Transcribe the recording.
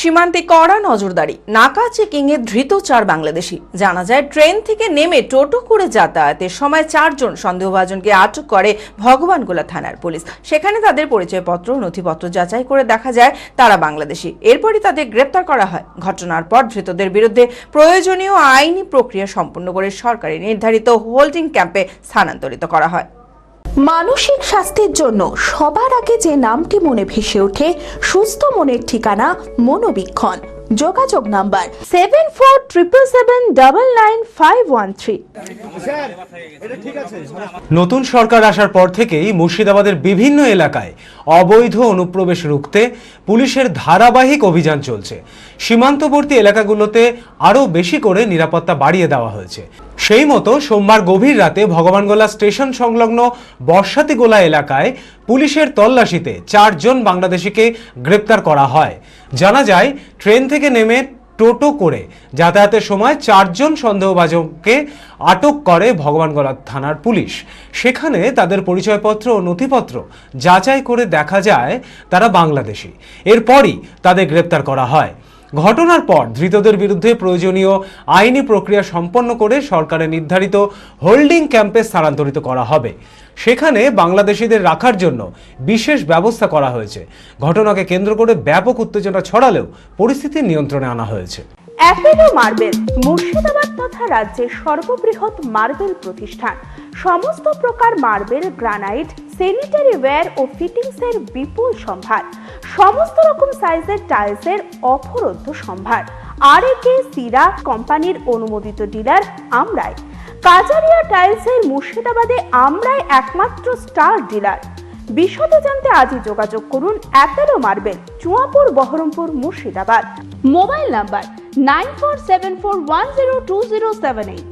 সীমান্তে কড়া নজরদারি, নাকা চেকিং এ ধৃত 4 বাংলাদেশি। জানা যায় ট্রেন থেকে নেমে টোটো করে যাতায়াতের সময় 4 জন সন্দেহভাজনকে আটক করে ভগবানগোলা থানার পুলিশ। সেখানে তাদের পরিচয়পত্র ও নথিপত্র যাচাই করে দেখা যায় তারা বাংলাদেশি। এরপরই তাদের গ্রেপ্তার করা হয়। ঘটনার পর ধৃতদের বিরুদ্ধে প্রয়োজনীয় আইনি প্রক্রিয়া সম্পন্ন করে সরকারি নির্ধারিত হোল্ডিং ক্যাম্পে স্থানান্তরিত করা হয়। মানসিক স্বাস্থ্যের জন্য সবার আগে যে নামটি মনে ভেসে ওঠে, সুস্থ মনের ঠিকানা মনোবীক্ষণ। যোগাযোগ নাম্বার 7477799513। নতুন সরকার আসার পর থেকেই মুর্শিদাবাদের বিভিন্ন এলাকায় অবৈধ অনুপ্রবেশ রুখতে পুলিশের ধারাবাহিক অভিযান চলছে। সীমান্তবর্তী এলাকাগুলোতে আরও বেশি করে নিরাপত্তা বাড়িয়ে দেওয়া হয়েছে। সেই মতো সোমবার গভীর রাতে ভগবানগোলা স্টেশন সংলগ্ন বর্ষাতিগোলা এলাকায় পুলিশের তল্লাশিতে 4 জন বাংলাদেশিকে গ্রেপ্তার করা হয়। জানা যায় ট্রেন থেকে নেমে টোটো করে যাতায়াতের সময় 4 জন সন্দেহভাজনকে আটক করে ভগবানগোলা থানার পুলিশ। সেখানে তাদের পরিচয়পত্র ও নথিপত্র যাচাই করে দেখা যায় তারা বাংলাদেশি। এরপরই তাদের গ্রেপ্তার করা হয়। ঘটনার পর ধৃতদের বিরুদ্ধে প্রয়োজনীয় আইনি প্রক্রিয়া সম্পন্ন করে সরকারের নির্ধারিত হোল্ডিং ক্যাম্পে স্থানান্তরিত করা হবে। সেখানে বাংলাদেশিদের রাখার জন্য বিশেষ ব্যবস্থা করা হয়েছে। ঘটনাকে কেন্দ্র করে ব্যাপক উত্তেজনা ছড়ালেও পরিস্থিতি নিয়ন্ত্রণে আনা হয়েছে। অ্যাপেলো মার্বেল মুর্শিদাবাদ তথা রাজ্যের সর্ববৃহৎ মার্বেল প্রতিষ্ঠান। সমস্ত প্রকার মার্বেল, গ্রানাইট, স্যানিটারি ওয়্যার ও ফিটিংসের বিপুল সম্ভার। সমস্ত রকম সাইজের টাইলসের অফুরন্ত সম্ভার। আর.এ.কে সিরা কোম্পানির অনুমোদিত ডিলার আমরাই। কাজারিয়া টাইলসের মুর্শিদাবাদে আমরাই একমাত্র স্টার ডিলার। বিশদে জানতে আজই যোগাযোগ করুন Apollo marble, Chuapur, Baharampur, Murshidabad. Mobile number 9474102078।